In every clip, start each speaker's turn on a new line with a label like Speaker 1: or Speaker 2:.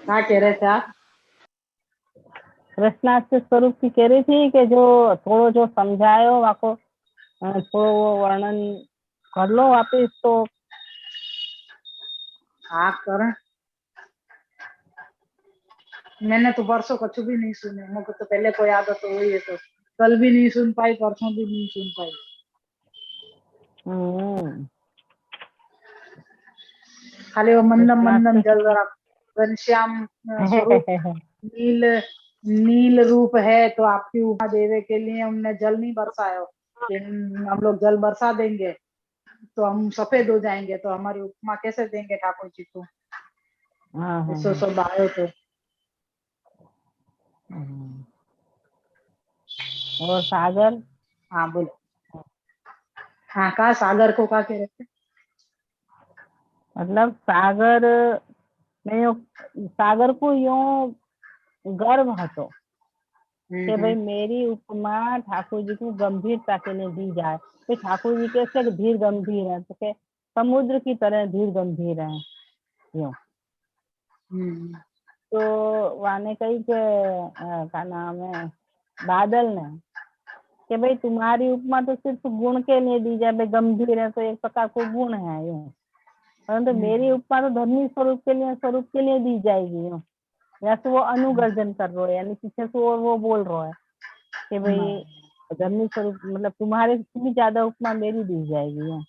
Speaker 1: क्या कह रहे थे आप?
Speaker 2: कृष्णाष्ट स्वरूप की कह रही थी कि जो थोड़ो जो समझायो वाको थोड़ो वो वर्णन कर लो वापिस तो।
Speaker 1: हाँ कर। मैंने तो वर्षों कछु भी नहीं सुने, मुझे तो पहले कोई आदत हो हुई है, तो कल भी नहीं सुन पाई, परसों भी नहीं सुन पाई। खाली वो मंदम मंदम जल रहा घनश्याम स्वरूप नील नील रूप है, तो आपकी उपमा देवे के लिए हमने जल नहीं बरसायो कि हम लोग जल बरसा देंगे तो हम सफेद हो जाएंगे, तो हमारी उपमा कैसे देंगे ठाकुर जी को? ऐसो सब आयो तो।
Speaker 2: और सागर?
Speaker 1: हाँ बोलो। हाँ कहा सागर को क्या कह रहे थे?
Speaker 2: मतलब सागर में सागर को यूं गर्व हतो कि भाई मेरी उपमा ठाकुर जी को गंभीरता के लिए दी जाए। तो ठाकुर जी कैसे धीर गंभीर है, तो के समुद्र की तरह धीर गंभीर है यूं। तो वाने कही के का नाम है बादल ने कि भाई तुम्हारी उपमा तो सिर्फ गुण के लिए दी जाए, भाई गंभीर है तो एक प्रकार को गुण है यूं, परंतु मेरी उपमा तो धर्मी स्वरूप के लिए दी जाएगी यूं। वैसे वो अनुगर्जन कर रहे, यानी पीछे से वो बोल रहा है कि भाई धर्मी स्वरूप मतलब तुम्हारे से भी ज्यादा उपमा मेरी दी जाएगी यूं।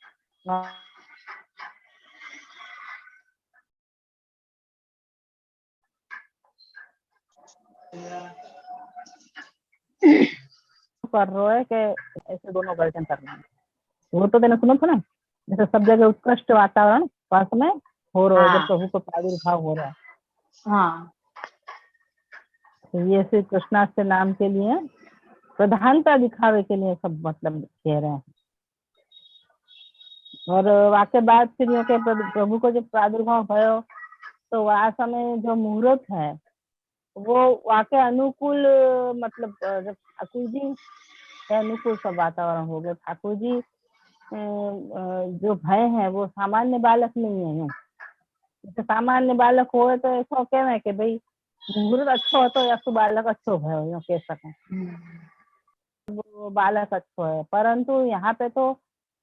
Speaker 2: कर रहा है कि ऐसे दोनों गर्जन करना है। वो तो मैंने सुना था ना, जैसे सब जगह उत्कृष्ट वातावरण पास में हो रहा है जब प्रभु को प्रादुर्भाव हो रहा है।
Speaker 1: हाँ
Speaker 2: तो ये श्री कृष्णाष्ट नाम के लिए प्रधानता दिखावे के लिए सब मतलब कह रहे हैं। और वाके बाद फिर यूं के प्रभु को जब प्रादुर्भाव भयो तो वह समय जो मुहूर्त है वो वाके अनुकूल, मतलब जब ठाकुर जी के अनुकूल सब वातावरण हो गया। ठाकुर जी जो भय है वो सामान्य बालक नहीं है यूं। जैसे सामान्य बालक हो तो ऐसा कहना है कि भाई मुहूर्त अच्छो हो तो या तो बालक अच्छो भयो यूं कह सकें, वो बालक अच्छो है। परंतु यहाँ पे तो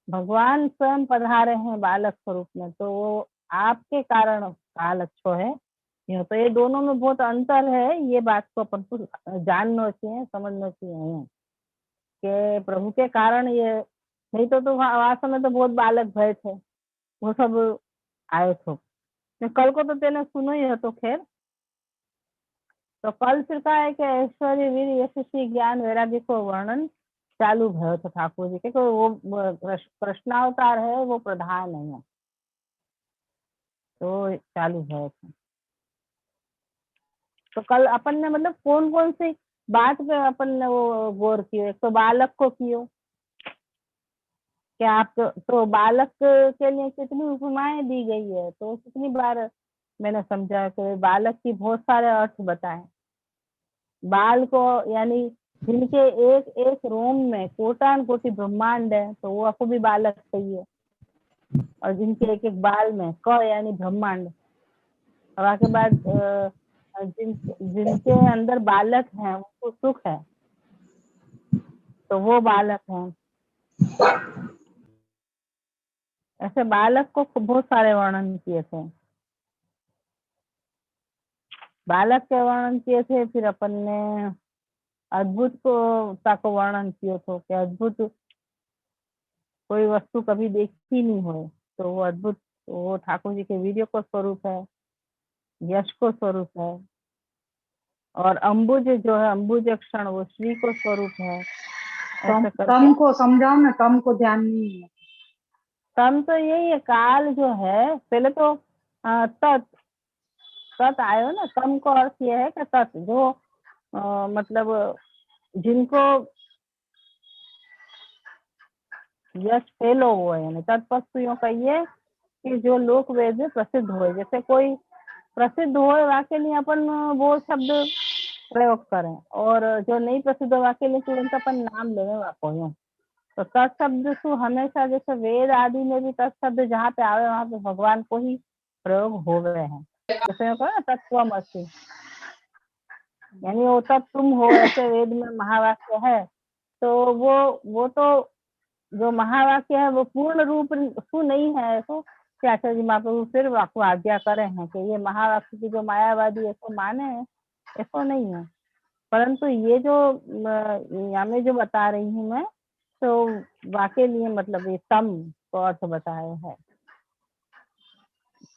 Speaker 2: भगवान स्वयं पधारे हैं बालक स्वरूप में, तो वो आपके कारण काल अच्छो है यूं। तो ये दोनों में बहुत अंतर है, ये बात को अपन को जानना चाहिए, समझना चाहिए कि प्रभु के कारण ये, नहीं तो वास्तव में तो बहुत बालक भय थे, वो सब आए थे। कल को तो तेने सुनो ही है तो खैर। तो कल फिर का है कि ऐश्वर्य वीर यशस्वी ज्ञान वैराग्य को वर्णन चालू भयो तो ठाकुर जी के, वो कृष्णावतार है, वो प्रधान है तो चालू भयो। तो कल अपन ने मतलब कौन कौन सी बात पे अपन ने वो गौर किया? एक तो बालक को कियो कि आप तो बालक के लिए कितनी उपमाएं दी गई है, तो कितनी बार मैंने समझा कि बालक की बहुत सारे अर्थ बताए। बाल को यानी जिनके एक एक रोम में कोटान कोटि ब्रह्मांड है, तो वो आपको भी बालक चाहिए। और जिनके एक एक बाल में क यानी ब्रह्मांड, और के बाद जिनके अंदर बालक हैं उनको सुख है, तो वो बालक हैं। ऐसे बालक को बहुत सारे वर्णन किए थे, बालक के वर्णन किए थे। फिर अपन ने अद्भुत को वर्णन किया था कि अद्भुत कोई वस्तु कभी देखी नहीं हो, तो वो अद्भुत वो ठाकुर जी के वीर्य को स्वरूप है, यश को स्वरूप है। और अम्बुज जो है, अम्बुज क्षण, वो श्री को स्वरूप है। ऐसे करके
Speaker 1: तम को समझाओ ना, तम को ध्यान नहीं है।
Speaker 2: तम तो यही है, काल जो है पहले तो तत् तत् आयो ना। तम को अर्थ यह है कि तत् जो मतलब जिनको यश फैलो हुआ है, यानी तत्पस्तुओं का ये कि जो लोक वेद में प्रसिद्ध हो, जैसे कोई प्रसिद्ध हो वाके लिए अपन वो शब्द प्रयोग करें, और जो नहीं प्रसिद्ध हो वाके लिए तुरंत अपन नाम लेवे वाको। तो तत्शब्द सु हमेशा जैसे वेद आदि में भी तत्शब्द जहाँ पे आवे वहां पे भगवान को ही प्रयोग हो गए हैं। जैसे कहो तत्वमसि, यानी वो तब तुम हो, ऐसे वेद में महावाक्य है। तो वो तो जो महावाक्य है वो पूर्ण रूप सु नहीं है, ऐसा कि आचार्य जी महाप्रभु फिर आपको आज्ञा करे हैं कि ये महावाक्य की जो मायावादी ऐसे माने हैं, ऐसा नहीं है। परंतु ये जो यहाँ में जो बता रही हूँ मैं, तो वाक्य लिए मतलब ये तम को अर्थ बताया है।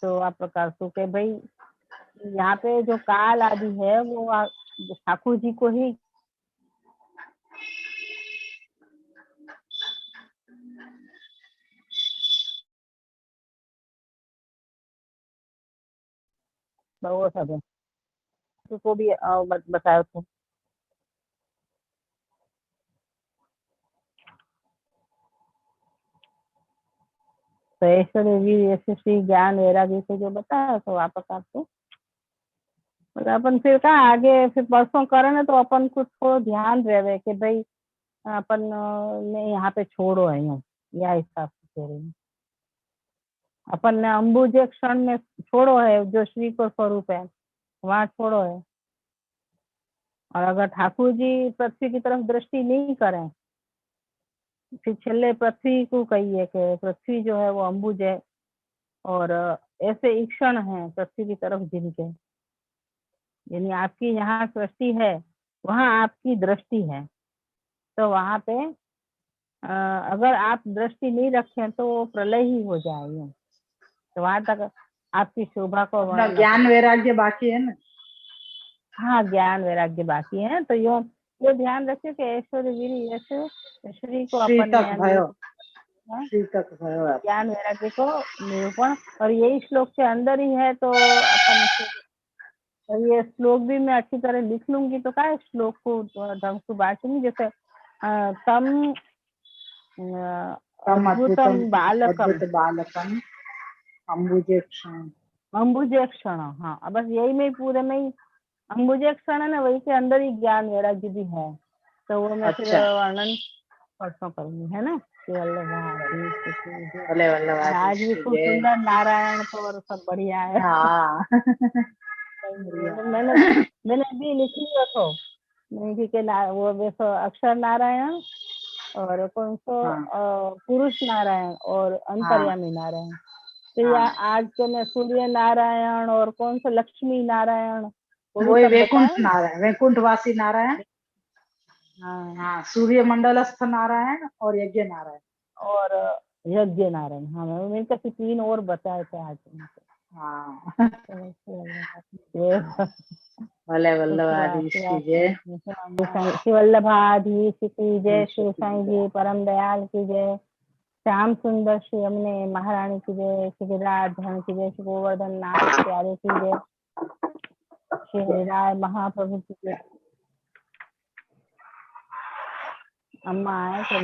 Speaker 2: तो आप प्रकार से के भाई यहाँ पे जो काल आदि है वो ठाकुर जी को ही वो सब है, को भी बताया था। तो ऐश्वर्य वीर यशस्वी ज्ञान वैराग्य को जो बताया तो आप प्रकार से मतलब अपन फिर कहा आगे फिर परसों करे ना, तो अपन कुछ थोड़ा ध्यान रहे कि भाई अपन ने यहाँ पे छोड़ो है या हिसाब से कह रही अपन ने अम्बुज क्षण में छोड़ो है, जो श्री को स्वरूप है वहां छोड़ो है। और अगर ठाकुर जी पृथ्वी की तरफ दृष्टि नहीं करें, फिर छेल्ले पृथ्वी को कहिए कि पृथ्वी जो है वो अम्बुज है, और ऐसे ईक्षण है पृथ्वी की तरफ जिनके, यानी आपकी यहाँ सृष्टि है वहां आपकी दृष्टि है, तो वहां पे अगर आप दृष्टि नहीं रखें तो प्रलय ही हो जाएगी। तो वहां तक आपकी शोभा को वर्णन
Speaker 1: ज्ञान वैराग्य बाकी है ना।
Speaker 2: हाँ, ज्ञान वैराग्य बाकी है। तो यो ध्यान रखिए कि ऐश्वर्य वीर श्री को अपन ज्ञान वैराग्य को निरूपण, और यही श्लोक के अंदर ही है। तो अपन ये श्लोक भी मैं अच्छी तरह लिख लूंगी, तो क्या श्लोक को ढंग से बांटूंगी। जैसे तम अद्भुतम
Speaker 1: बालकम
Speaker 2: अम्बुजे क्षण, हाँ बस यही में पूरे में ही अम्बुजे क्षण है ना, वही के अंदर ही ज्ञान वैराग्य भी है। तो वो मैं फिर वर्णन परसों करूंगी, है ना। आज भी खूब सुंदर नारायण तो और सब बढ़िया है। मैंने अभी लिख लिया तो वो वैसे अक्षर नारायण और कौन सो पुरुष नारायण और अंतर्यामी नारायण। तो आज के मैं सूर्य नारायण और कौन सा लक्ष्मी नारायण,
Speaker 1: वो वैकुंठ नारायण, वैकुंठवासी नारायण, हाँ सूर्य मंडलस्थ नारायण और यज्ञ नारायण
Speaker 2: हाँ मैंने कभी 3 और बताए थे आज।
Speaker 1: हाँ भले वल्लभाधीश की जय,
Speaker 2: श्री वल्लभाधीश की जय, श्री साईं जी परम दयाल की जय, श्याम सुंदर श्री अमने महारानी की जय, श्री गिरिराज की जय, श्री गोवर्धन नाथ प्यारे की जय, श्री हरिराय महाप्रभु की जय। अम्मा आए तो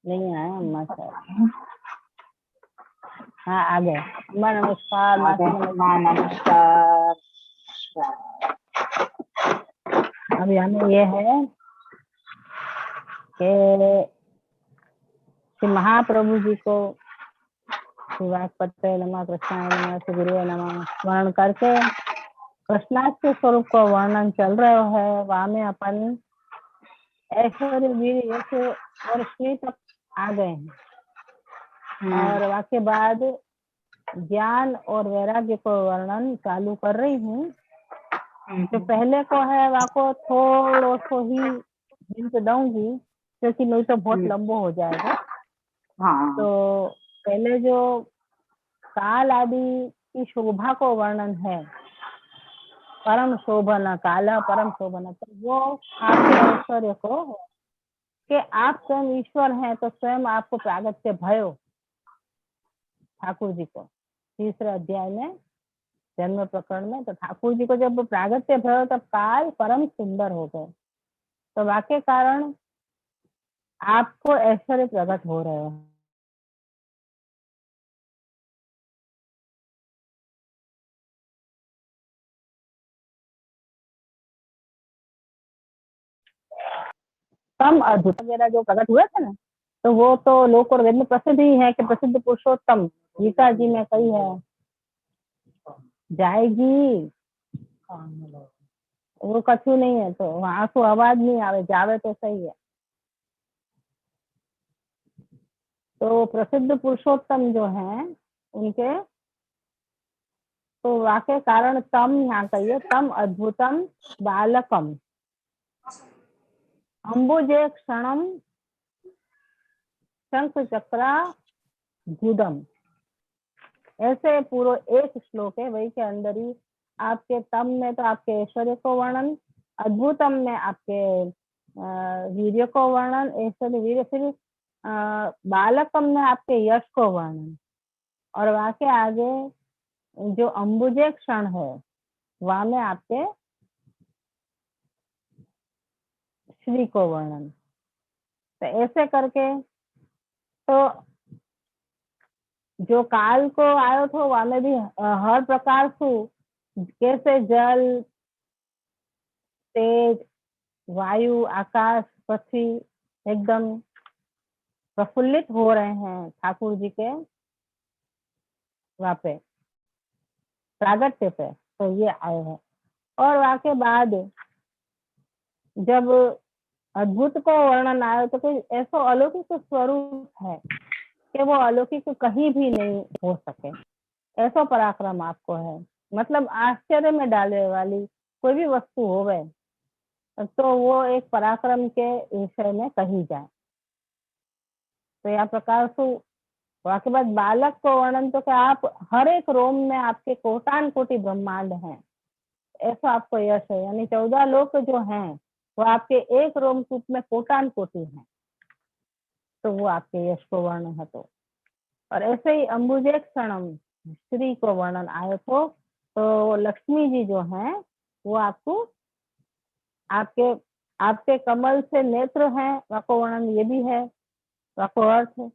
Speaker 2: नहीं आए अम्मा सर, हाँ आ गए। अम्मा नमस्कार,
Speaker 1: नमस्कार।
Speaker 2: अब हमें ये है कि श्री महाप्रभु जी को शिवास्पत्य नमः, कृष्णाय नमः, श्री गुरुवे नमः स्मरण करके कृष्णाष्टक स्वरूप को वर्णन चल रहा है। वहां में अपन ऐश्वर्य वीर यश और श्री तक आ गए हैं, और वाक्य बाद ज्ञान और वैराग्य को वर्णन चालू कर रही हूँ। जो पहले को है वाको थोड़ा सो ही हिंट दूंगी, क्योंकि नहीं तो बहुत लंबा हो जाएगा। तो पहले जो काल आदि की शोभा को वर्णन है, परम शोभना काला परम शोभना, तो वो आपके ऐश्वर्य को कि आप स्वयं ईश्वर हैं, तो स्वयं आपको प्रागट्य भयो ठाकुर जी को 3रे अध्याय में जन्म प्रकरण में। तो ठाकुर जी को जब प्रागट्य भयो तब काल परम सुंदर हो गए, तो वाक्य कारण आपको ऐश्वर्य प्रकट हो रहे हैं। तम अद्भुत वगैरह जो प्रकट हुए थे ना, तो वो तो लोक और वेद में प्रसिद्ध ही है कि प्रसिद्ध पुरुषोत्तम गीता जी में कही है जाएगी, वो कछु नहीं है, तो वहां से आवाज नहीं आवे, जावे तो सही है। तो प्रसिद्ध पुरुषोत्तम जो हैं उनके, तो वाक्य कारण तम यहाँ कहिए, तम अद्भुतम बालकम अंबुजे क्षणम शंख चक्रा गुदम। ऐसे पूरा एक श्लोक है, वही के अंदर ही आपके तम में तो आपके ऐश्वर्य को वर्णन, अद्भुतम में आपके वीर्य को वर्णन, ऐश्वर्य वीर्य, फिर बालकम में आपके यश को वर्णन, और वहां के आगे जो अंबुजे क्षण है वहां में आपके श्री को वर्णन। तो ऐसे करके तो जो काल को आयो थो वहां में भी हर प्रकार से कैसे जल, तेज, वायु, आकाश, पृथ्वी एकदम प्रफुल्लित हो रहे हैं ठाकुर जी के वहां पे प्रागट्य पे, तो ये आए हैं। और वहां के बाद जब अद्भुत को वर्णन आया तो कोई ऐसा अलौकिक स्वरूप है कि वो अलौकिक कहीं भी नहीं हो सके, ऐसा पराक्रम आपको है। मतलब आश्चर्य में डालने वाली कोई भी वस्तु होवे तो वो एक पराक्रम के विषय में कही जाए। तो यह प्रकार से वहां के बाद बालक को वर्णन, तो क्या आप हर एक रोम में आपके कोटान कोटि ब्रह्मांड हैं, ऐसा आपको यश है। यानी 14 लोक जो हैं वो आपके एक रोम कूप में कोटान कोटि हैं, तो वो आपके यश को वर्णन है। और ऐसे ही अंबुजे क्षणम श्री को वर्णन आए तो लक्ष्मी जी जो हैं वो आपको आपके आपके कमल से नेत्र हैं, वाको वर्णन ये भी है, वाको अर्थ है।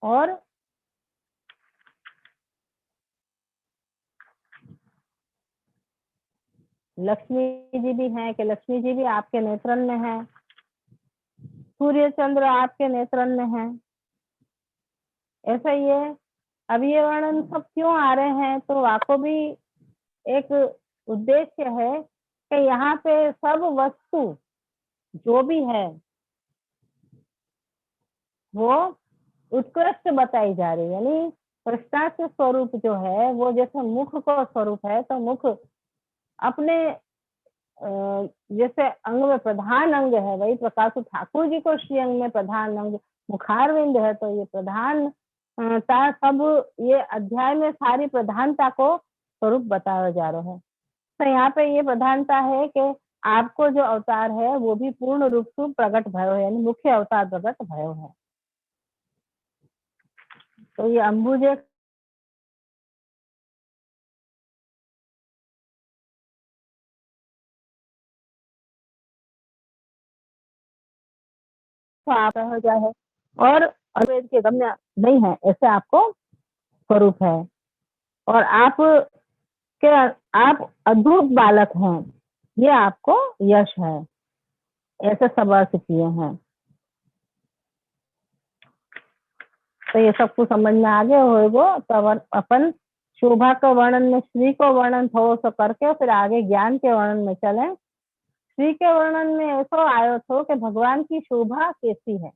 Speaker 2: और लक्ष्मी जी भी हैं कि लक्ष्मी जी भी आपके नेत्रन में है, सूर्य चंद्र आपके नेत्रन में है, ऐसा ही है। अब ये वर्णन सब क्यों आ रहे हैं, तो आपको भी एक उद्देश्य है कि यहाँ पे सब वस्तु जो भी है वो उत्कृष्ट बताई जा रही है। यानी कृष्णाच्च स्वरूप जो है वो जैसे मुख को स्वरूप है, तो मुख अपने जैसे अंग में प्रधान अंग है, वही प्रकार से ठाकुर जी को श्री अंग में प्रधान अंग मुखारविंद है। तो ये प्रधान सब ये अध्याय में सारी प्रधानता को स्वरूप बताया जा रहा है। तो यहाँ पे ये प्रधानता है कि आपको जो अवतार है वो भी पूर्ण रूप से प्रकट भयो है, यानी मुख्य अवतार प्रकट भयो है। तो ये अंबुजे तो आप हो जाए और अद्वैत के गम्य नहीं है, ऐसे आपको स्वरूप है। और आप के आप अद्भुत बालक हैं, ये आपको यश है, ऐसे सब अर्थ किए हैं। तो ये सब कुछ समझ में आगे होएगो तो अपन शोभा के वर्णन में श्री को वर्णन थोड़ा सा करके फिर आगे ज्ञान के वर्णन में चले। श्री के वर्णन में ऐसा आयो थो कि भगवान की शोभा कैसी है,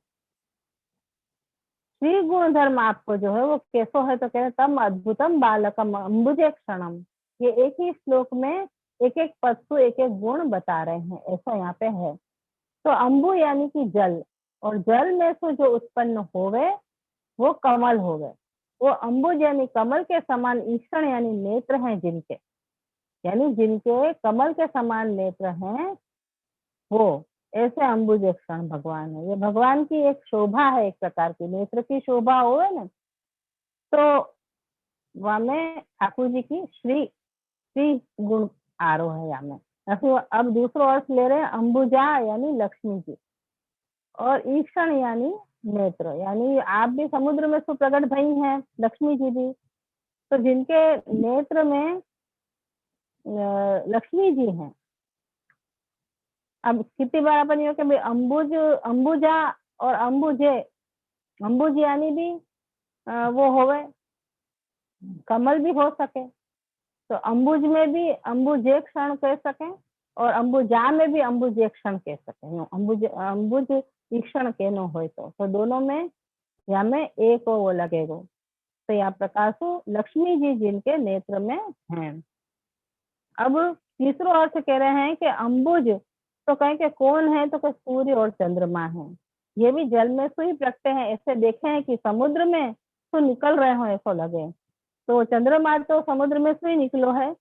Speaker 2: श्री गुण धर्म आपको जो है वो कैसो है, तो कहते तम अद्भुतम बालकम अंबुजे क्षणम। ये एक ही श्लोक में एक एक पद को एक एक गुण बता रहे हैं, ऐसा यहाँ पे है। तो अंबु यानी कि जल, और जल में से जो उत्पन्न होवे वो कमल हो गए। वो अंबुज यानी कमल के समान ईक्षण यानी नेत्र हैं जिनके, यानी जिनके कमल के समान नेत्र हैं, वो ऐसे अंबुज क्षण भगवान है। ये भगवान की एक शोभा है, एक प्रकार की नेत्र की शोभा हो ना, तो वहां में ठाकुर जी की श्री श्री गुण आरोह है यहाँ में। अब दूसरा अर्थ ले रहे हैं, अंबुजा यानी लक्ष्मी जी, और ईक्षण यानी नेत्र, यानी आप भी समुद्र में सुप्रकट भई हैं, लक्ष्मी जी भी, तो जिनके नेत्र में लक्ष्मी जी हैं। अब कितनी बार अपन ये कि अंबुज अंबुजा और अंबुजे, अंबुज यानी भी वो होवे कमल भी हो सके, तो अम्बुज में भी अम्बुजे क्षण कह सकें और अंबुजा में भी अंबुजे क्षण कह सकें। अंबुज ईक्षण कहनो हो तो दोनों में या में एक वो लगेगा। तो या प्रकाशो लक्ष्मी जी जिनके नेत्र में हैं। अब तीसरो अर्थ कह रहे हैं कि अंबुज तो कहें कि कौन है, तो कि सूर्य और चंद्रमा है। ये भी जल में से ही प्रकटे हैं। ऐसे देखे हैं कि समुद्र में तो निकल रहे हो ऐसा लगे, तो चंद्रमा तो समुद्र में से ही निकलो है।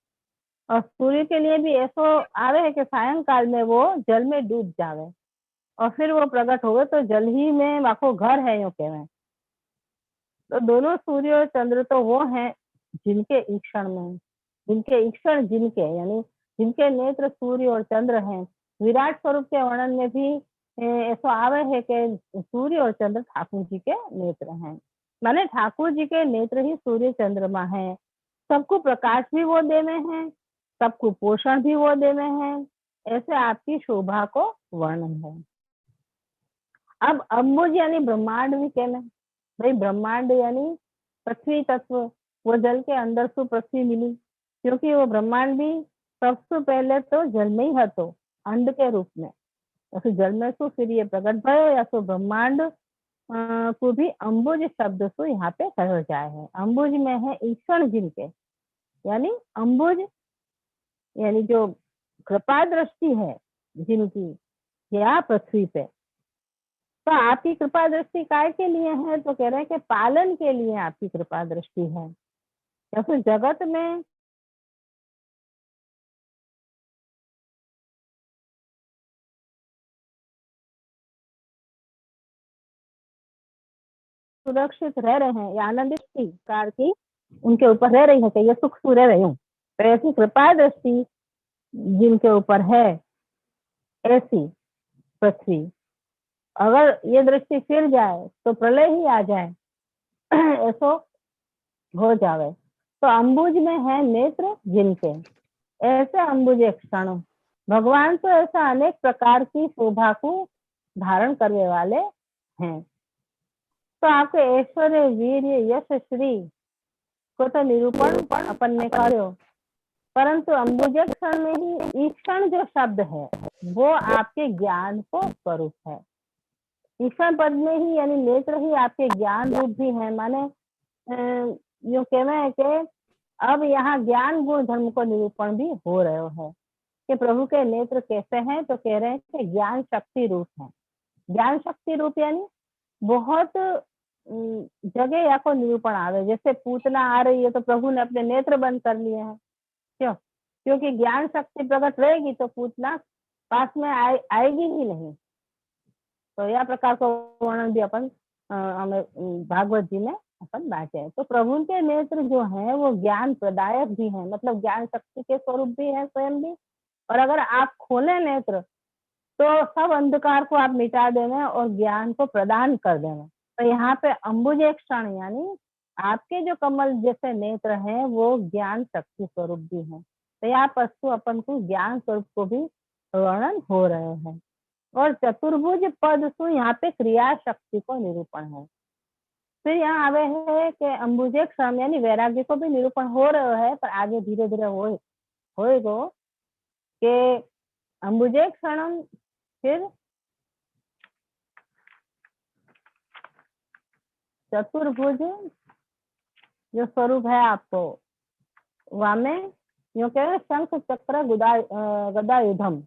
Speaker 2: और सूर्य के लिए भी ऐसा आवे है कि सायंकाल में वो जल में डूब जावे और फिर वो प्रकट हो गए, तो जल ही में वाको घर है यूं कहवे। तो दोनों सूर्य और चंद्र तो वो हैं जिनके ईक्षण में, जिनके ईक्षण जिनके यानी जिनके नेत्र सूर्य और चंद्र हैं। विराट स्वरूप के वर्णन में भी ऐसा आवे है कि सूर्य और चंद्र ठाकुर जी के नेत्र हैं। माने ठाकुर जी के नेत्र ही सूर्य चंद्रमा है। सबको प्रकाश भी वो देवे हैं, सबको पोषण भी वो देवे हैं। ऐसे आपकी शोभा को वर्णन है। अब अम्बुज यानी ब्रह्मांड भी कहना। भाई ब्रह्मांड यानी पृथ्वी तत्व, वो जल के अंदर से पृथ्वी मिली, क्योंकि वो ब्रह्मांड भी सबसे पहले तो जल में ही है, तो अंड के रूप में तो जल में से फिर ये प्रकट भयो या तो ब्रह्मांड को भी अम्बुज शब्द से यहाँ पे कहा जाए है। अम्बुज में है ईक्षण जिनके, यानी अम्बुज यानी जो कृपा दृष्टि है जिनकी या पृथ्वी पे। तो आपकी कृपा दृष्टि काय के लिए है, तो कह रहे हैं कि पालन के लिए आपकी कृपा दृष्टि है। या फिर जगत में सुरक्षित रह रहे हैं या आनंदित कार की उनके ऊपर रह रही है कि ये सुख से रह रही हूँ। तो ऐसी कृपा दृष्टि जिनके ऊपर है, ऐसी पृथ्वी, अगर ये दृष्टि फिर जाए तो प्रलय ही आ जाए, ऐसो हो जावे। तो अम्बुज में है नेत्र जिनके, ऐसे अम्बुज क्षण। भगवान तो ऐसा अनेक प्रकार की शोभा को धारण करने वाले हैं। तो आपके ऐश्वर्य वीर्य यश श्री को तो निरूपण अपन ने करो, परंतु अम्बुज क्षण में ही ईक्षण जो शब्द है वो आपके ज्ञान को स्वरूप है। ईक्षण पद में ही यानी नेत्र ही आपके ज्ञान रूप भी है। माने यो कहना है कि अब यहाँ ज्ञान गुण धर्म को निरूपण भी हो रहे है कि प्रभु के नेत्र कैसे हैं, तो कह रहे हैं कि ज्ञान शक्ति रूप है। ज्ञान शक्ति रूप यानी बहुत जगह या को निरूपण आवे। जैसे पूतना आ रही है तो प्रभु ने अपने नेत्र बंद कर लिए हैं, क्यों? क्योंकि ज्ञान शक्ति प्रकट रहेगी तो पूतना पास में आएगी ही नहीं। तो यह प्रकार का वर्णन भी अपन हमें भागवत जी में अपन बांटे। तो प्रभु के नेत्र जो है वो ज्ञान प्रदायक भी है, मतलब ज्ञान शक्ति के स्वरूप भी है स्वयं भी। और अगर आप खोले नेत्र तो सब अंधकार को आप मिटा देना और ज्ञान को प्रदान कर देना। तो यहाँ पे अम्बुज एक क्षण यानी आपके जो कमल जैसे नेत्र हैं वो ज्ञान शक्ति स्वरूप भी है। तो यहाँ पशु अपन को ज्ञान स्वरूप को भी वर्णन हो रहे हैं। और चतुर्भुज पद सु यहाँ पे क्रिया शक्ति को निरूपण है। फिर यहाँ आवे है कि अम्बुजे क्षण यानी वैराग्य को भी निरूपण हो रहा है, पर आगे धीरे धीरे होएगो कि अम्बुजे क्षण फिर चतुर्भुज जो स्वरूप है आपको वहां में यूं कह शंख चक्र गदा युधम,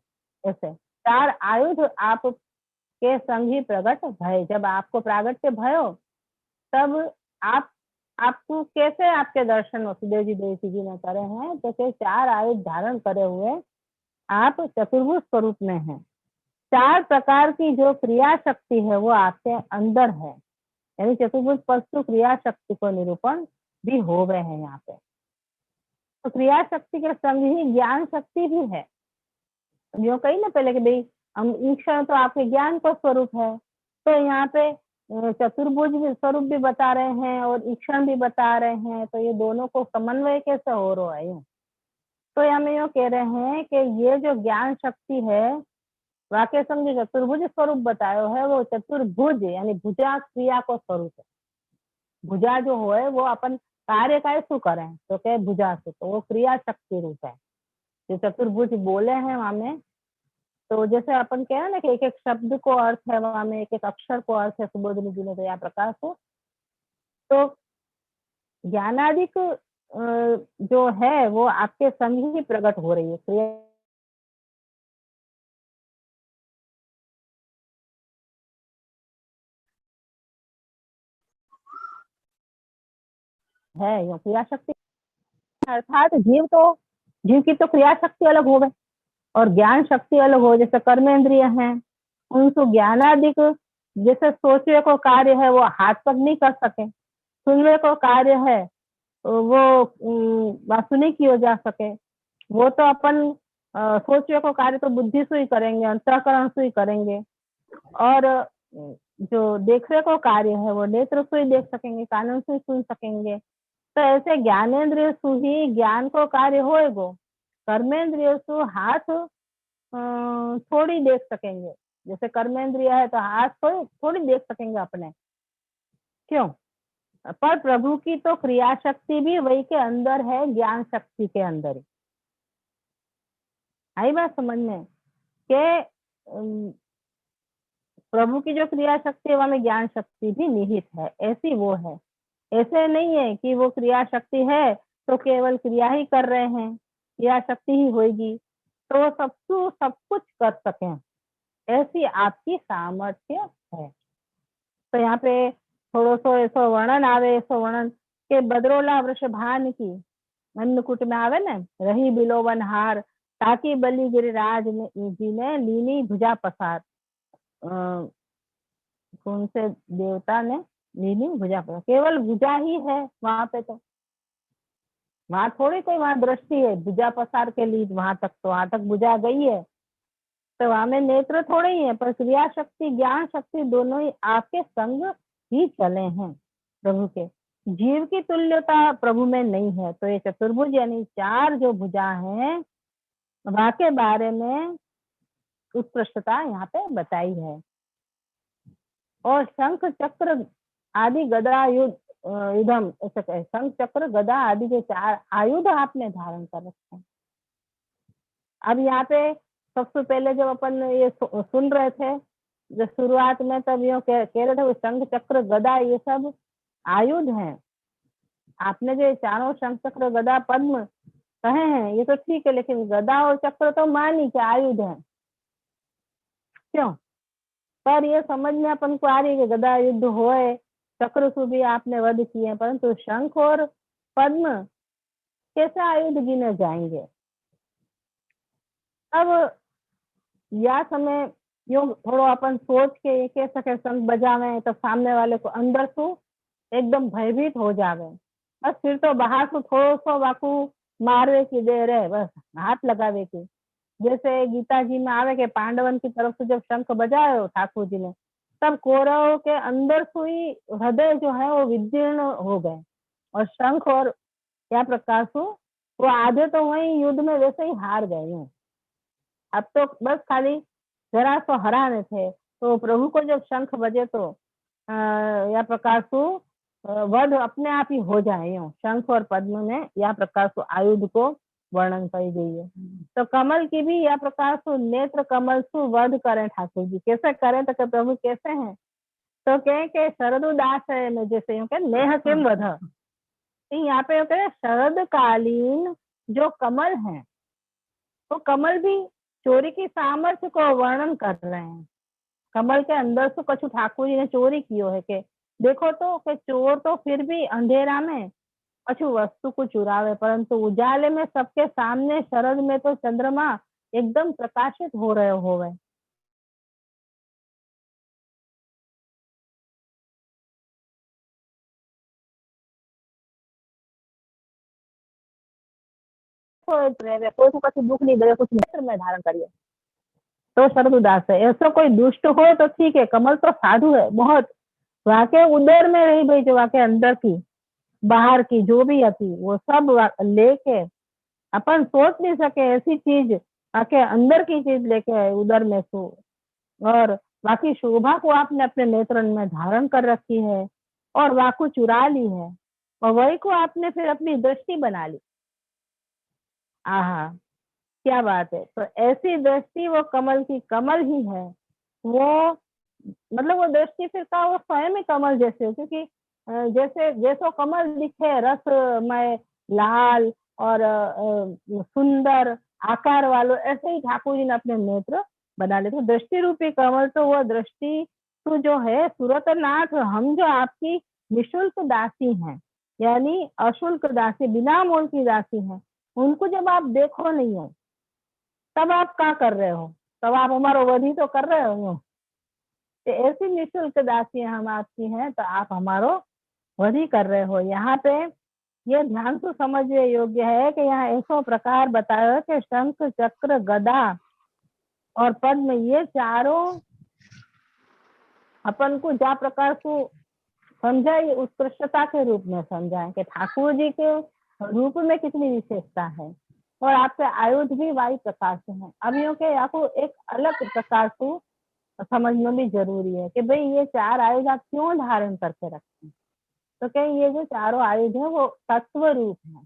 Speaker 2: ऐसे 4 आयुध आप के संग ही प्रकट भय। जब आपको प्रागट्य भयो तब आपको कैसे आपके दर्शन वसुदेव जी देवी जी ने करे हैं, जैसे 4 आयुध धारण करे हुए आप चतुर्भुज स्वरूप में हैं। 4 प्रकार की जो क्रिया शक्ति है वो आपके अंदर है, यानी चतुर्भुज पशु क्रिया शक्ति को निरूपण भी हो गए हैं यहाँ पे। तो क्रिया शक्ति के संग ही ज्ञान शक्ति भी है। जो कही ना पहले कि भाई हम ईक्षण तो आपके ज्ञान का स्वरूप है, तो यहाँ पे चतुर्भुज स्वरूप भी बता रहे हैं और ईक्षण भी बता रहे हैं। तो ये दोनों को समन्वय कैसे हो रहा है? तो यहाँ में यो कह रहे हैं कि ये जो ज्ञान शक्ति है वाक्य संग चतुर्भुज स्वरूप बतायो है, वो चतुर्भुज यानी भुजा क्रिया को स्वरूप है। भुजा जो है वो अपन कार्य कैसु करें, तो क्या भुजा से, तो वो क्रिया शक्ति रूप है। जो चतुर्भुज बोले हैं वहां में, तो जैसे अपन कह रहे हैं ना कि एक एक शब्द को अर्थ है, वहां में एक एक अक्षर को अर्थ है सुबोधनी जी ने दया प्रकाश हो। तो ज्ञानादिक जो है वो आपके संग ही प्रकट हो रही है, क्रिया है, यो क्रिया शक्ति अर्थात जीव की तो क्रिया शक्ति अलग हो गई और ज्ञान शक्ति अलग हो। जैसे कर्मेंद्रिय हैं, उनको ज्ञानादिक, जैसे सोचने को कार्य है वो हाथ तक नहीं कर सके, सुनने को कार्य है वो वासुनी की हो जा सके, वो तो अपन सोचने को कार्य तो बुद्धि से ही करेंगे, अंतःकरण से ही करेंगे, और जो देखने को कार्य है वो नेत्र से ही देख सकेंगे, कानों से ही सुन सकेंगे। तो ऐसे ज्ञानेन्द्रिय सु ही ज्ञान को कार्य होएगो, कर्मेंद्रिय सु हाथ थोड़ी देख सकेंगे। जैसे कर्मेंद्रिय है तो हाथ थोड़ी देख सकेंगे अपने, क्यों? पर प्रभु की तो क्रिया शक्ति भी वही के अंदर है, ज्ञान शक्ति के अंदर ही। आई बात समझ में के प्रभु की जो क्रिया शक्ति है वहां में ज्ञान शक्ति भी निहित है, ऐसी वो है। ऐसे नहीं है कि वो क्रिया शक्ति है तो केवल क्रिया ही कर रहे हैं, क्रिया शक्ति ही होगी तो वो सब कुछ कर सकें, ऐसी आपकी सामर्थ्य है। तो यहाँ पे थोड़ो सो ऐसो वर्णन आवे, ऐसो वर्णन के बदरोला वृषभान की अन्नकूट में आवे ने, रही बिलोवन हार ताकि बलि गिरिराज जी ने लीनी भुजा पसार। कौन से देवता ने लीनी भुजा पसार? केवल भुजा ही है वहां पे, तो वहां थोड़ी कोई वहां दृष्टि है भुजा पसार के लिए, वहां तक तो वहां तक भुजा गई है, तो वहां में नेत्र थोड़े ही है, पर क्रिया शक्ति ज्ञान शक्ति दोनों ही आपके संग ही चले हैं प्रभु के। जीव की तुल्यता प्रभु में नहीं है। तो ये चतुर्भुज यानी चार जो भुजा हैं वहां के बारे में उत्कृष्टता यहाँ पे बताई है। और शंख चक्र आदि गदा युद्धम, ऐसे कहे, शंख चक्र गदा आदि के चार आयुध आपने धारण कर रखे हैं। अब यहाँ पे सबसे पहले जब अपन ये सुन रहे थे जो शुरुआत में, तब यो कह रहे थे वो शंख चक्र गदा ये सब आयुध हैं। आपने जो चारों शंख चक्र गदा पद्म कहे हैं ये तो ठीक है, लेकिन गदा और चक्र तो मानी के आयुध हैं, क्यों? पर ये समझ में अपन को आ रही है कि गदा युद्ध होए, चक्र से भी आपने वध किए, परंतु शंख और पद्म कैसे आयुध गिने जाएंगे? अब या समय यूं थोड़ा अपन सोच के ये कह सके शंख बजावे तो सामने वाले को अंदर से एकदम भयभीत हो जावे, बस फिर तो बाहर से थोड़ा सा वाकू मारवे की देर है, बस हाथ लगावे की। जैसे गीता जी में आवे के पांडवन की तरफ से जब शंख बजायो ठाकुर जी ने, तब कौरव के अंदर से ही हृदय जो है वो विदीर्ण हो गए, और शंख और क्या प्रकार से वो आधे तो वही युद्ध में वैसे ही हार गए। अब तो बस खाली जरा तो हराने थे, तो प्रभु को जब शंख बजे तो या प्रकार से वध अपने आप ही हो जाए। शंख और पद्म में या प्रकार से आयुध को वर्णन करी गई है। तो कमल की भी या प्रकार से नेत्र कमल से वध करें ठाकुर जी, कैसे करें? तो प्रभु कैसे हैं? तो कहें कि शरद उदास है में जैसे यूं कहें नेह किम वध, यहाँ पे कहें शरद कालीन जो कमल है वो कमल भी चोरी की सामर्थ्य को वर्णन कर रहे हैं। कमल के अंदर से कछु ठाकुर जी ने चोरी कियो है के देखो तो के चोर तो फिर भी अंधेरा में कछु वस्तु को चुरावे, परंतु उजाले में सबके सामने शरद में तो चंद्रमा एकदम प्रकाशित हो रहे होवे। कोई को कछु दुख नहीं दे, कुछ नेत्र में धारण करिए तो शरद उदास है। ऐसा कोई दुष्ट हो तो ठीक है, कमल तो साधु है बहुत, वाके उदर में रही भाई, जो वाके अंदर की बाहर की जो भी थी वो सब लेके अपन सोच नहीं सके ऐसी चीज आके अंदर की चीज लेके आए उदर में सो, और बाकी शोभा को आपने अपने नेत्र में धारण कर रखी है और वाकु चुरा ली है। और वही को आपने फिर अपनी दृष्टि बना ली। आहा, क्या बात है। तो ऐसी दृष्टि वो कमल की कमल ही है। वो मतलब वो दृष्टि फिर का वो स्वयं ही कमल जैसे, क्योंकि जैसे जैसो कमल दिखे रसमय लाल और सुंदर आकार वालों, ऐसे ही ठाकुर जी ने अपने नेत्र बना लिए। तो दृष्टि रूपी कमल तो वो दृष्टि तो जो है सूरत नाथ, हम जो आपकी निशुल्क दासी हैं, यानी अशुल्क दासी, बिना मोल की दासी हैं, उनको जब आप देखो नहीं हो तब आप क्या कर रहे हो, तब आप हमारा वधी तो कर रहे हो। तो ऐसी निशुल्क दासी हम आपकी हैं तो आप हमारो वधी कर रहे हो। यहाँ पे ये ध्यान से समझने योग्य है कि यहाँ ऐसा प्रकार बताया कि शंख चक्र गदा और पद्म ये चारों अपन को जा प्रकार को समझाए उत्कृष्टता के रूप में समझाए कि ठाकुर जी के रूप में कितनी विशेषता है। और आपके आयुध भी वायु प्रकार से हैं। अब यूँ के आपको एक अलग प्रकार से समझना भी जरूरी है कि भाई ये चार आयुध आप क्यों धारण करके रखते हैं। तो क्या ये जो चारों आयुध है वो तत्व रूप है।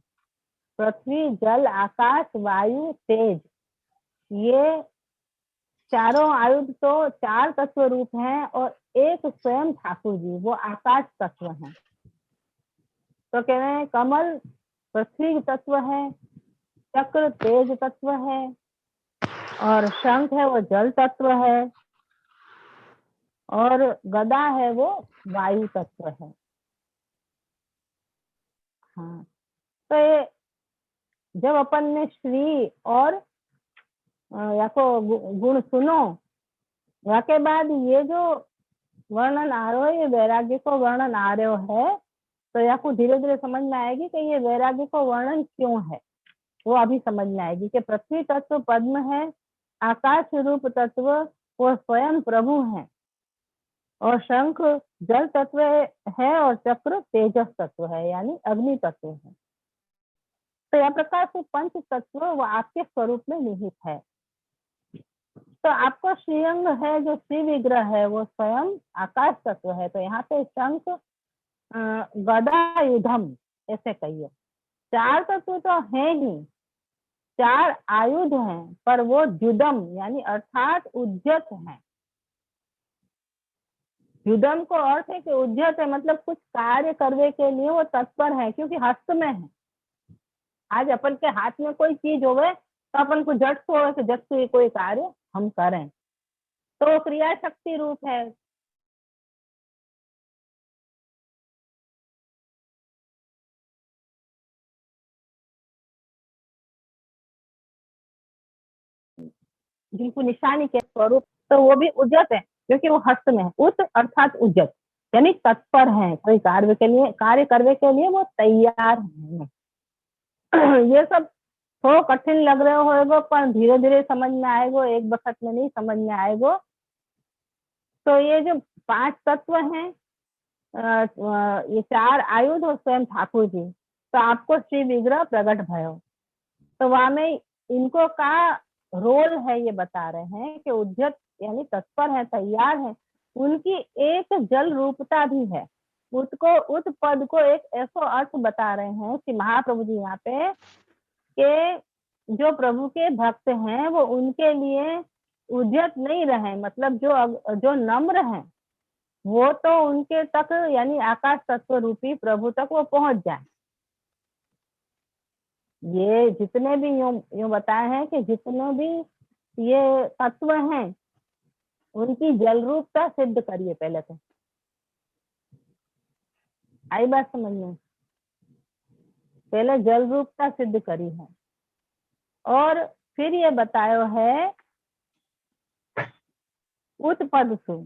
Speaker 2: पृथ्वी जल आकाश वायु तेज, ये चारों आयुध तो चार तत्व रूप हैं और एक स्वयं ठाकुर जी वो आकाश तत्व है। तो कह रहे हैं कमल पृथ्वी तत्व है, चक्र तेज तत्व है और शंख है वो जल तत्व है और गदा है वो वायु तत्व है। हाँ, तो ये जब अपन ने श्री और या को गुण सुनो, या के बाद ये जो वर्णन आ रहा है, ये वैराग्य को वर्णन आ रहा है, तो या को धीरे धीरे समझ में आएगी कि ये वैराग्य को वर्णन क्यों है। वो अभी समझ में आएगी कि पृथ्वी तत्व पद्म है, आकाश रूप तत्व वो स्वयं प्रभु है और शंख जल तत्व है और चक्र तेजस तत्व है यानी अग्नि तत्व है। तो यह प्रकार से पंच तत्व वो आपके स्वरूप में निहित है। तो आपको श्रीअंग है जो श्री विग्रह है वो स्वयं आकाश तत्व है। तो यहाँ पे शंख गदा युधम ऐसे कहिए, चार तत्व तो है ही, चार आयुध हैं, पर वो युधम यानी अर्थात उद्यत है। युधम को अर्थ है कि उद्यत है, मतलब कुछ कार्य करने के लिए वो तत्पर है, क्योंकि हस्त में है। आज अपन के हाथ में कोई चीज होवे तो अपन को झट से कि झट से कोई कार्य हम करें, तो क्रिया शक्ति रूप है। जिनको निशानी के स्वरूप, तो वो भी उद्यत है क्योंकि वो हस्त में है। उत अर्थात उद्यत यानी तत्पर है, कोई कार्य के लिए, कार्य करने के लिए वो तैयार है। ये सब थोड़ा कठिन लग रहे होगा पर धीरे धीरे समझ में आएगा, एक वक्त में नहीं समझ में आएगा। तो ये जो पांच तत्व हैं, ये चार आयुध और स्वयं ठाकुर जी, तो आपको श्री विग्रह प्रकट भयो, तो वहां में इनको का रोल है ये बता रहे हैं कि उद्यत यानी तत्पर है, तैयार है। उनकी एक जल रूपता भी है। उसको उस पद को एक ऐसा अर्थ बता रहे हैं कि महाप्रभु जी यहाँ पे कि जो प्रभु के भक्त हैं वो उनके लिए उद्यत नहीं रहे, मतलब जो नम्र हैं वो तो उनके तक यानी आकाश तत्व रूपी प्रभु तक वो पहुंच जाए। ये जितने भी यूं बताए हैं कि जितने भी ये तत्व हैं उनकी जल रूपता सिद्ध करिए। पहले तो आई बात समझ में, पहले जल रूपता सिद्ध करी है और फिर ये बतायो है उत्पद सु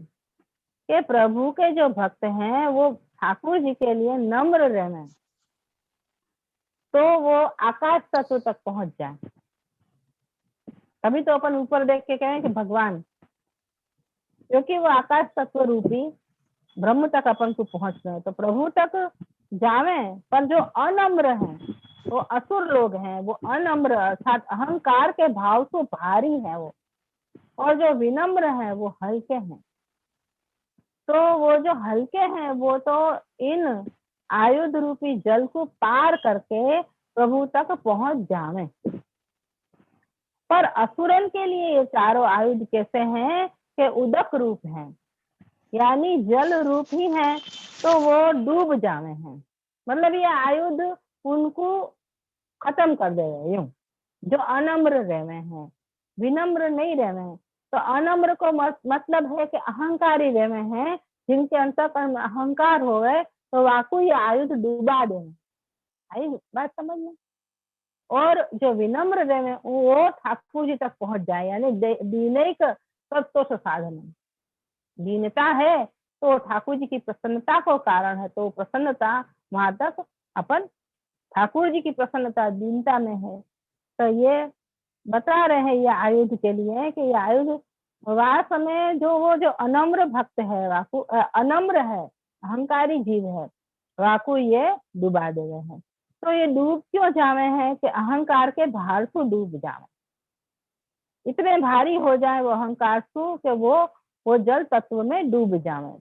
Speaker 2: के प्रभु के जो भक्त हैं वो ठाकुर जी के लिए नम्र रहना, तो वो आकाश तत्व तक पहुंच जाए। तभी तो अपन ऊपर देख के कहें कि भगवान, क्योंकि वो आकाश तत्व रूपी ब्रह्म तक अपन को पहुंच रहे, तो प्रभु तक जावे। पर जो अनम्र हैं वो असुर लोग हैं, वो अनम्र अर्थात अहंकार के भाव से भारी है वो, और जो विनम्र हैं वो हल्के हैं। तो वो जो हल्के हैं वो तो इन आयुध रूपी जल को पार करके प्रभु तक पहुंच जावे। पर असुरन के लिए ये चारों आयुध कैसे हैं कि उदक रूप हैं, यानी जल रूप ही है, तो वो डूब जावे हैं। मतलब ये आयुध उनको खत्म कर देवे। यूं जो अनम्र रहवे हैं, विनम्र नहीं रहवे हैं। तो अनम्र को मतलब है कि अहंकारी रहवे हैं, जिनके अंतःकरण में अहंकार होवे, तो वाकु ये आयुध डूबा देवे। आई बात समझ में। और जो विनम्र रहवे वो ठाकुर जी तक पहुंच जाए, यानी दीनैक तत्व साधन। दीनता है तो ठाकुर जी की प्रसन्नता को कारण है, तो प्रसन्नता वहां तक अपन ठाकुर जी की प्रसन्नता दीनता में है। तो ये बता रहे हैं ये आयुध के लिए कि ये आयुध वास्तव में जो अनम्र भक्त है, वाकु अनम्र है, अहंकारी जीव है, वाकु ये डुबा देवे हैं। तो ये डूब क्यों जावे हैं कि अहंकार के भार से डूब जावे, इतने भारी हो जाए वो अहंकार से कि वो जल तत्व में डूब जावे,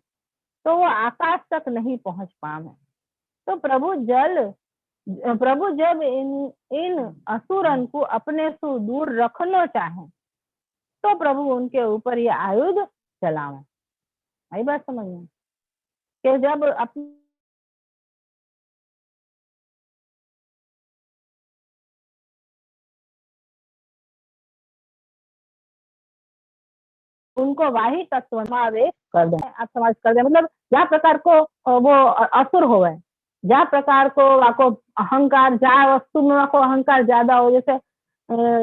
Speaker 2: तो वो आकाश तक नहीं पहुंच पावे। तो प्रभु जब इन असुरन को अपने से दूर रखना चाहे, तो प्रभु उनके ऊपर ये आयुध चलावे। आई बात समझ में कि जब अपने उनको वाही तत्व समावेश कर दे, आप समावेश कर दे, मतलब जा प्रकार को वो असुर होवे, जा प्रकार को वाको अहंकार, जा वस्तु में वाको अहंकार ज्यादा हो, जैसे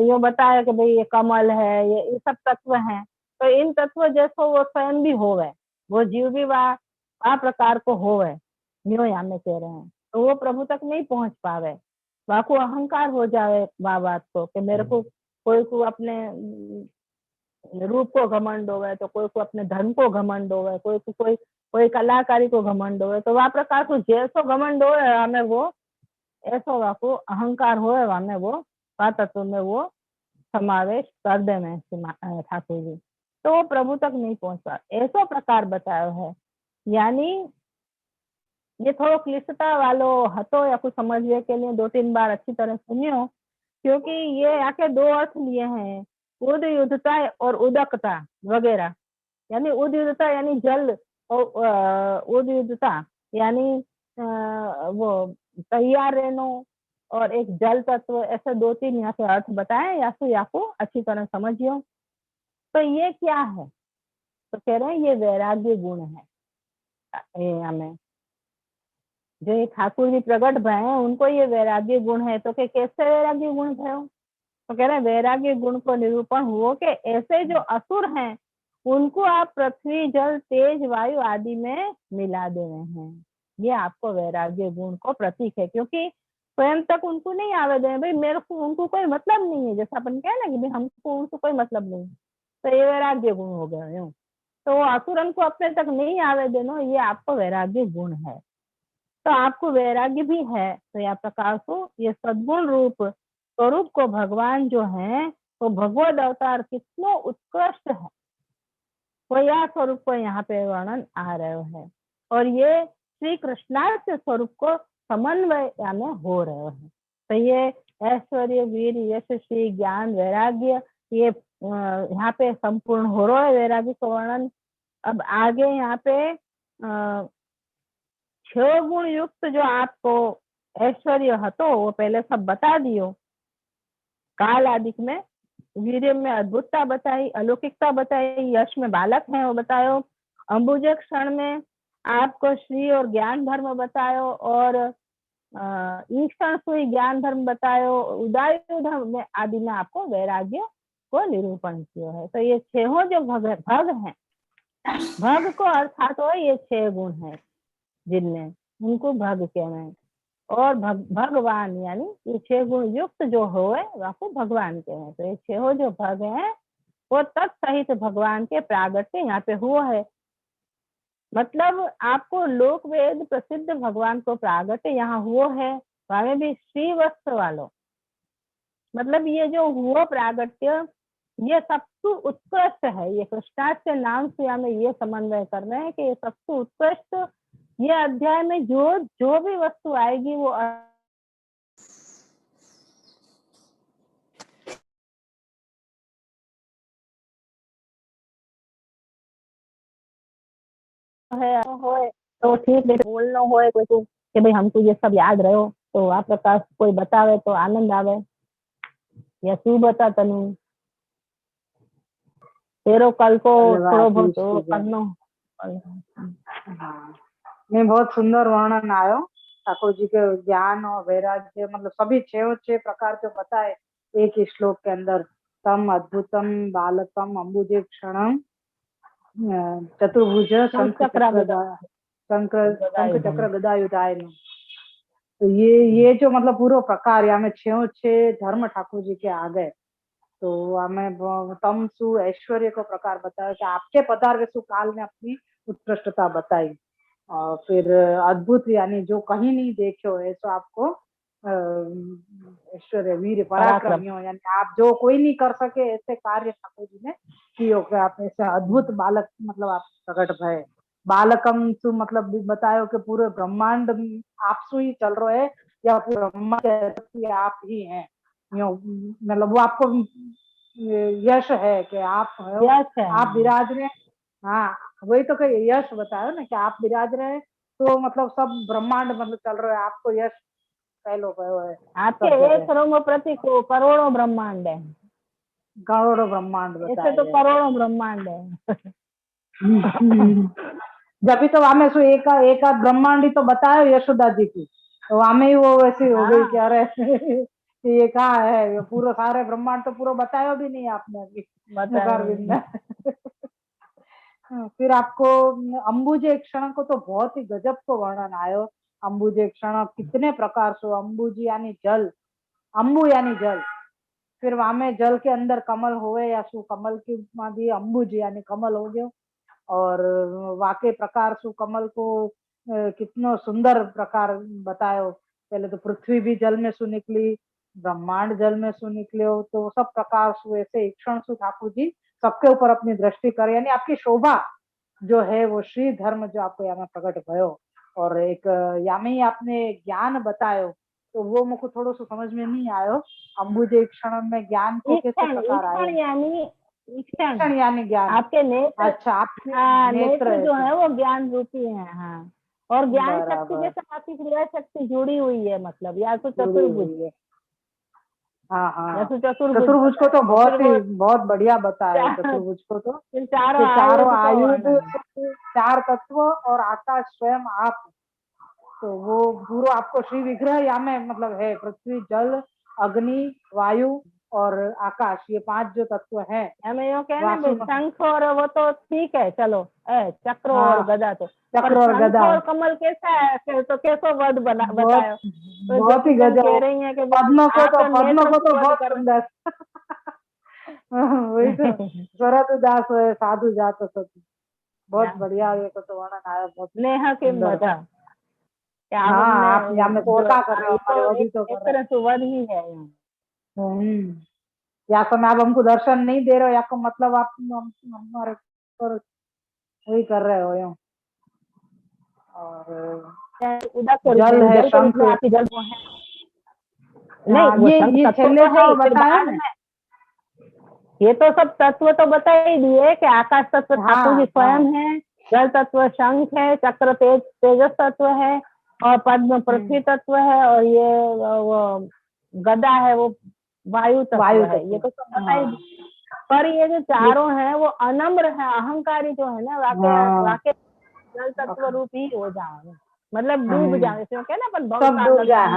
Speaker 2: यो बताया कि भाई ये कमल है, ये सब तत्व हैं, तो इन तत्व जैसो वो स्वयं भी होवे, वो जीव भी आ प्रकार को होवे, न्यो यहाँ में कह रहे हैं। तो वो प्रभु तक नहीं पहुंच पावे, वाको अहंकार हो जावे बात को कि मेरे को कोई को अपने रूप को घमंड होवे, तो कोई को अपने धन को घमंड होवे, कोई कलाकारी को घमंड होवे, तो वह प्रकार को जैसो घमंड होवे हमें वो ऐसो वाको अहंकार होवे, हमें वो तत्व में वो समावेश कर देवे ठाकुर जी, तो वो प्रभु तक नहीं पहुंच पा। ऐसो प्रकार बतायो है, यानी ये थोड़ा क्लिष्टता वालो हतो या कुछ समझने के लिए 2-3 बार अच्छी तरह सुनियो, क्योंकि ये आके 2 अर्थ लिए हैं, उद्युक्तता और उदकता वगैरह। यानी उद्युक्तता यानी जल, और उद्युक्तता यानी वो तैयार रहना, और एक जल तत्व, ऐसे 2-3 यहाँ के अर्थ बताए, या तो आपको अच्छी तरह समझियो। तो ये क्या है, तो कह रहे हैं ये वैराग्य गुण है। हमें जो ये ठाकुर जी प्रकट भय हैं उनको ये वैराग्य गुण है, तो के कैसे वैराग्य गुण भयो, तो कह रहे हैं वैराग्य गुण को निरूपण हुआ कि ऐसे जो असुर हैं उनको आप पृथ्वी जल तेज वायु आदि में मिला दे रहे हैं, ये आपको वैराग्य गुण को प्रतीक है, क्योंकि स्वयं तक उनको नहीं आवे दे, भाई मेरे को उनको कोई मतलब नहीं है, जैसा अपन कहे ना कि भाई हमको उनको कोई मतलब नहीं, तो ये वैराग्य गुण हो गया यूं। तो असुरन को अपने तक नहीं आवे देना, ये आपको वैराग्य गुण है। तो आपको वैराग्य भी है, तो यह प्रकार को ये सद्गुण रूप स्वरूप को भगवान जो है तो भगवद अवतार कितना उत्कृष्ट है, वो यह स्वरूप को यहाँ पे वर्णन आ रहे है, और ये श्री कृष्णार्थ स्वरूप को समन्वय में हो रहे हैं। तो ये ऐश्वर्य वीर यश श्री ज्ञान वैराग्य ये यहाँ पे संपूर्ण हो रहा है वैराग्य का वर्णन। अब आगे यहाँ पे 6 गुण युक्त जो आपको ऐश्वर्य हतो वो पहले सब बता दियो, काल आदि में वीर्य में अद्भुतता बताई, अलौकिकता बताई, यश में बालक है वो बतायो, अंबुज क्षण में आपको श्री और ज्ञान धर्म बतायो, और ईक्षण सुई ज्ञान धर्म बतायो, उदाय धर्म में आदि में आपको वैराग्य को निरूपण किया है। तो ये 6 जो भग हैं, भग को अर्थात हो ये 6 गुण है जिनमें उनको भग कहना है, और भगवान यानी ये 6 गुण युक्त जो होए वो भगवान के हैं। तो ये 6 जो भग हैं वो तत्सहित भगवान के प्रागट्य यहाँ पे हुआ है, मतलब आपको लोक वेद प्रसिद्ध भगवान को प्रागट्य यहाँ हुआ है, वहां भी श्री वस्त्र वालों, मतलब ये जो हुआ प्रागट्य ये सबसे उत्कृष्ट है। ये कृष्णार्थ के नाम से हमें ये समन्वय करना है कि ये सबसे उत्कृष्ट ये अध्याय में जो जो भी वस्तु आएगी वो है होए तो ठीक है, बोलना होए कोई को कि भाई हमको ये सब याद रहो, तो आ प्रकार कोई बतावे तो आनंद आवे। या तू बता तनु तेरो कल को थोड़ो बहुत करनो।
Speaker 1: हाँ, नहीं बहुत सुंदर वर्णन आयो ठाकुर जी के ज्ञान और वैराग्य, मतलब सभी छह प्रकार जो बताए एक ही श्लोक के अंदर। तम अद्भुतम बालकम अम्बुजे क्षणम चतुर्भुज शंख चक्र गदायुधाय। तो ये जो मतलब पूरा प्रकार या में छह धर्म ठाकुर जी के आ गए। तो हमें तम सु ऐश्वर्य को प्रकार बताया कि आपके पदार्थ सु काल में अपनी उत्कृष्टता बताई। और फिर अद्भुत यानी जो कहीं नहीं देखे हो ऐसा आपको ऐश्वर्य वीर पराक्रमी हो, यानी आप जो कोई नहीं कर सके ऐसे कार्य ठाकुर जी ने किए। आप ऐसे अद्भुत बालक मतलब आप प्रकट भय। बालकम सु मतलब बतायो कि पूरे ब्रह्मांड आपसु ही चल रहे है या पूरे ब्रह्मांड के आप ही हैं। मतलब वो आपको यश है कि आप विराज रहे। हाँ वही तो कही यश बतायो ना कि आप विराज रहे तो मतलब सब ब्रह्मांड मतलब चल रहा है, आपको यश कह लो है।
Speaker 2: आपके एक रंग प्रति करोड़ों ब्रह्मांड है,
Speaker 1: करोड़ों ब्रह्मांड
Speaker 2: ऐसे तो करोड़ों ब्रह्मांड है।
Speaker 1: जब भी तो हमें सो एक आध ब्रह्मांड ही तो बताया यशोदा जी की, तो हमें ही वो वैसी हो गई क्या रहे ये कहा है पूरा सारे ब्रह्मांड तो पूरा बताया भी नहीं आपने अभी फिर आपको अंबुजे क्षण को तो बहुत ही गजब को वर्णन आयो। अंबुजे क्षण कितने प्रकार से, अंबुजी यानी जल, अंबु यानी जल, फिर वहां में जल के अंदर कमल होवे या सु कमल की भी अंबुज यानी कमल हो गयो। और वाके प्रकार सु कमल को कितनो सुंदर प्रकार बतायो। पहले तो पृथ्वी भी जल में सु निकली, ब्रह्मांड जल में सु निकलो, तो सब प्रकार सु ऐसे क्षण सु ठाकुर जी सबके ऊपर अपनी दृष्टि करे, यानी आपकी शोभा जो है वो श्री धर्म जो आपको यहाँ प्रकट भयो। और एक यामें ही आपने ज्ञान बतायो तो वो मुझको थोड़ा सा समझ में नहीं आयो। अंबुजे क्षण में ज्ञान को कैसे प्रकार आए? यानी ज्ञान
Speaker 2: आपके नेत्र।
Speaker 1: अच्छा आपके
Speaker 2: नेत्र जो है वो ज्ञान रूपी है। हाँ, और ज्ञान शक्ति के साथ आपकी क्रिया शक्ति जुड़ी हुई है, मतलब या तो चतुर्भुज।
Speaker 1: हाँ चतुर्भुज को तो बहुत बढ़िया बताया। चतुर्भुज को तो चारों आयुध, चार तत्व और आकाश स्वयं आप, तो वो पूरा आपको श्री विग्रह या में मतलब है पृथ्वी जल अग्नि वायु और आकाश, ये पांच जो तत्व है। हमें यो कहना
Speaker 2: शंख और वो तो ठीक है, चलो चक्र और गदा तो
Speaker 1: चक्र और गदा
Speaker 2: और कमल कैसा है, तो कैसो वर्ड बताया
Speaker 1: बहुत ही गजब कह रही है कि पद्म को तो बहुत सुंदर वही तो स्वरत दास है साधु जात सती, बहुत बढ़िया ये तो वर्णन आया। बहुत
Speaker 2: नेहा के मजा
Speaker 1: आप यहाँ में तो क्या कर रहे हो, हमारे वही तो
Speaker 2: कर रहे हो, वध ही है।
Speaker 1: या तो आप हमको दर्शन नहीं दे रहे हो या तो मतलब आप हमारे पर वही कर रहे हो यूं। और जल है, शंख नहीं, ये छेले जो बताया ना,
Speaker 2: ये तो सब तत्व तो बता ही दिए कि आकाश तत्व ठाकुर जी स्वयं है, जल तत्व शंख है, चक्र तेजस तत्व है, और पद्म पृथ्वी तत्व है, और ये वो गदा है वो वायु तत्व है। ये तो सब बता ही दिए। पर ये जो चारों हैं वो अनम्र है, अहंकारी जो है ना वाके जल तत्व रूप ही हो जाए, मतलब डूब जाए, जैसे ना अपन
Speaker 1: सब डूब जाए।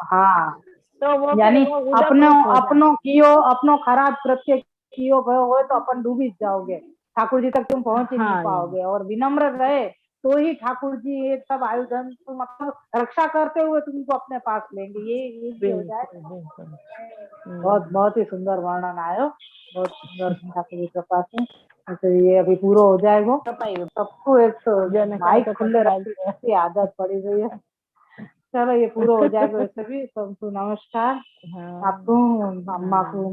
Speaker 1: हाँ
Speaker 2: तो वो
Speaker 1: यानी अपनो खराब कृत्य कियो गयो हो तो अपन डूबी जाओगे, ठाकुर जी तक तुम पहुंच ही नहीं पाओगे। और विनम्र रहे तो ही ठाकुर जी ये सब आयुधन तो मतलब रक्षा करते हुए तुमको अपने पास लेंगे। ये भी हो जाए। बहुत ही सुंदर वर्णन आयो, बहुत सुंदर ठाकुर जी कृपा से। तो ये अभी पूरा हो जाएगा। सबको एक तो माइक खुले रखने की आदत पड़ी गई है। चलो ये पूरा हो जाएगा वैसे भी। सबको नमस्कार, आपको अम्मा को